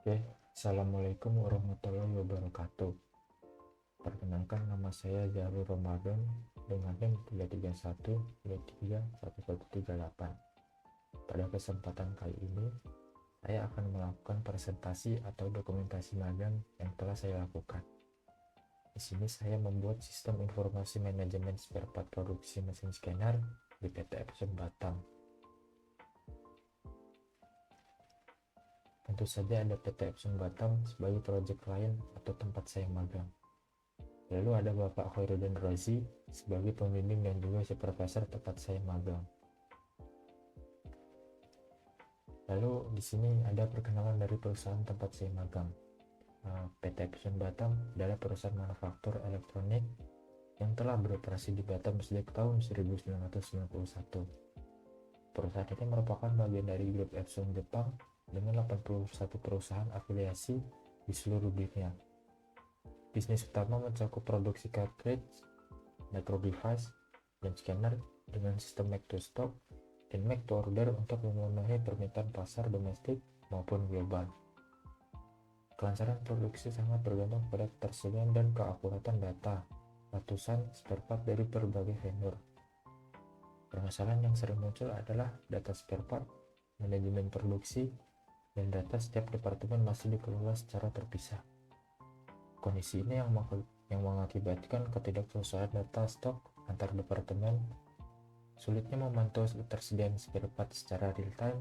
Oke, Assalamualaikum warahmatullahi wabarakatuh. Perkenalkan, nama saya Jarul Ramadan dengan NIM 331231138. Pada kesempatan kali ini, saya akan melakukan presentasi atau dokumentasi magang yang telah saya lakukan. Di sini saya membuat sistem informasi manajemen spare part produksi mesin scanner di PT Epson Batam. Tentu saja ada PT Epson Batam sebagai proyek klien atau tempat saya magang. Lalu ada Bapak Khairuddin Rozi sebagai pembimbing dan juga supervisor tempat saya magang. Lalu di sini ada perkenalan dari perusahaan tempat saya magang. PT Epson Batam adalah perusahaan manufaktur elektronik yang telah beroperasi di Batam sejak tahun 1991. Perusahaan ini merupakan bagian dari grup Epson Jepang dengan 81 perusahaan afiliasi di seluruh dunia. Bisnis utama mencakup produksi cartridge, micro device, dan scanner dengan sistem make to stock dan make to order untuk memenuhi permintaan pasar domestik maupun global. Kelancaran produksi sangat bergantung pada ketersediaan dan keakuratan data ratusan spare part dari berbagai vendor. Permasalahan yang sering muncul adalah data spare part, manajemen produksi, dan data setiap departemen masih dikelola secara terpisah. Kondisi ini yang mengakibatkan ketidaksesuaian data stok antar departemen, sulitnya memantau ketersediaan spare part secara real time,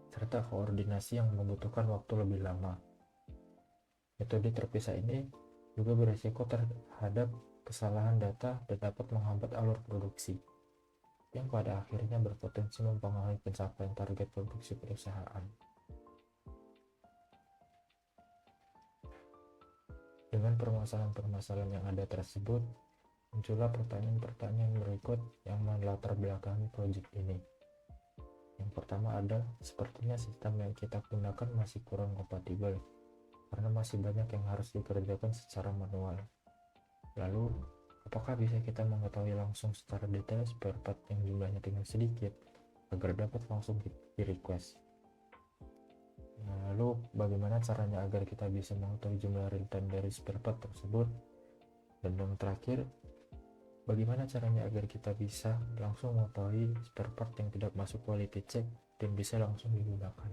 serta koordinasi yang membutuhkan waktu lebih lama. Metode terpisah ini juga berisiko terhadap kesalahan data dan dapat menghambat alur produksi, yang pada akhirnya berpotensi mempengaruhi pencapaian target produksi perusahaan. Dengan permasalahan-permasalahan yang ada tersebut, muncullah pertanyaan-pertanyaan berikut yang melatar belakangi proyek ini. Yang pertama ada, sepertinya sistem yang kita gunakan masih kurang kompatibel, karena masih banyak yang harus dikerjakan secara manual. Lalu, apakah bisa kita mengetahui langsung secara detail spare part yang jumlahnya tinggal sedikit, agar dapat langsung di-request? Lalu bagaimana caranya agar kita bisa mengetahui jumlah real time dari spare part tersebut? Dan yang terakhir, bagaimana caranya agar kita bisa langsung mengetahui spare part yang tidak masuk quality check dan bisa langsung digunakan?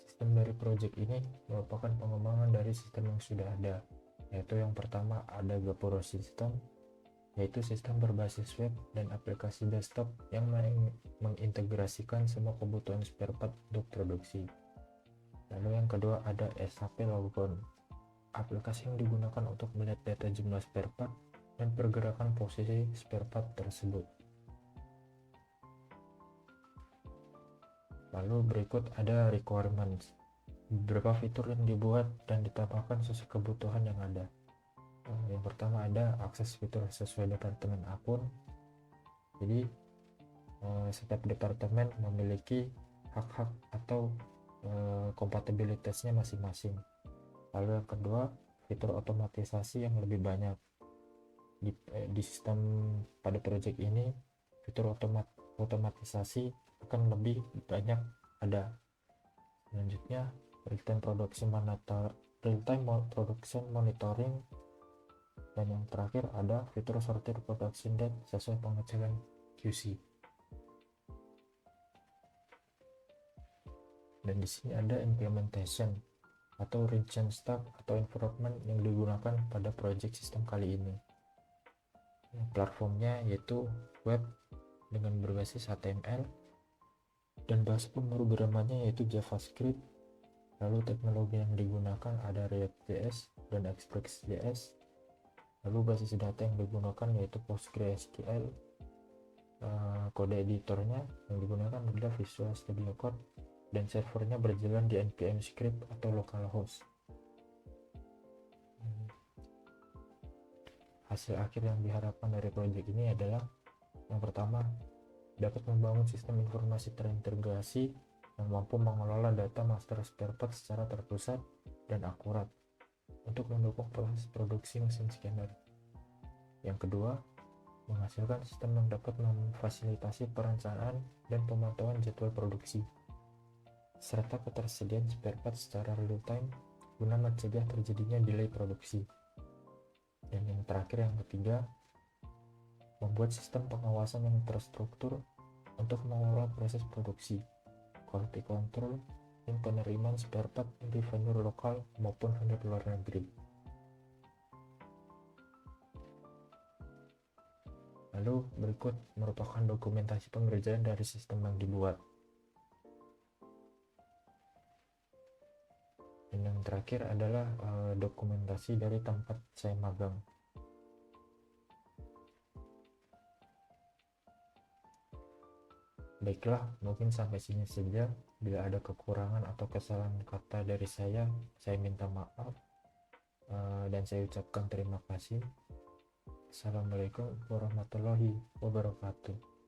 Sistem dari project ini merupakan pengembangan dari sistem yang sudah ada, yaitu yang pertama ada Gapuro System, yaitu sistem berbasis web dan aplikasi desktop yang mengintegrasikan semua kebutuhan spare part untuk produksi. Lalu yang kedua ada SAP Logon, aplikasi yang digunakan untuk melihat data jumlah spare part dan pergerakan posisi spare part tersebut. Lalu berikut ada requirements, beberapa fitur yang dibuat dan ditambahkan sesuai kebutuhan yang ada. Yang pertama ada akses fitur sesuai departemen akun. Jadi setiap departemen memiliki hak-hak atau kompatibilitasnya masing-masing. Lalu yang kedua, fitur otomatisasi yang lebih banyak. Di sistem pada project ini, fitur otomatisasi akan lebih banyak ada. Selanjutnya, real-time production monitoring, dan yang terakhir ada fitur sortir production date sesuai pengecekan QC. Dan di sini ada implementation atau region stack atau environment yang digunakan pada project sistem kali ini. Platformnya yaitu web dengan berbasis HTML, dan bahasa pemrogramannya yaitu JavaScript. Lalu teknologi yang digunakan ada React.js dan Express.js. Lalu basis data yang digunakan yaitu PostgreSQL. Kode editornya yang digunakan adalah Visual Studio Code, dan servernya berjalan di npm script atau localhost. Hasil akhir yang diharapkan dari proyek ini adalah yang pertama, dapat membangun sistem informasi terintegrasi yang mampu mengelola data master spare part secara terpusat dan akurat untuk mendukung proses produksi mesin scanner. Yang kedua, menghasilkan sistem yang dapat memfasilitasi perencanaan dan pemantauan jadwal produksi, serta ketersediaan spare part secara real time guna mencegah terjadinya delay produksi. Dan yang terakhir, yang ketiga, membuat sistem pengawasan yang terstruktur untuk mengelola proses produksi, quality control, dan penerimaan spare part dari vendor lokal maupun vendor luar negeri. Lalu berikut merupakan dokumentasi pengerjaan dari sistem yang dibuat. Dan yang terakhir adalah dokumentasi dari tempat saya magang. Baiklah, mungkin sampai sini saja. Bila ada kekurangan atau kesalahan kata dari saya minta maaf, dan saya ucapkan terima kasih. Assalamualaikum warahmatullahi wabarakatuh.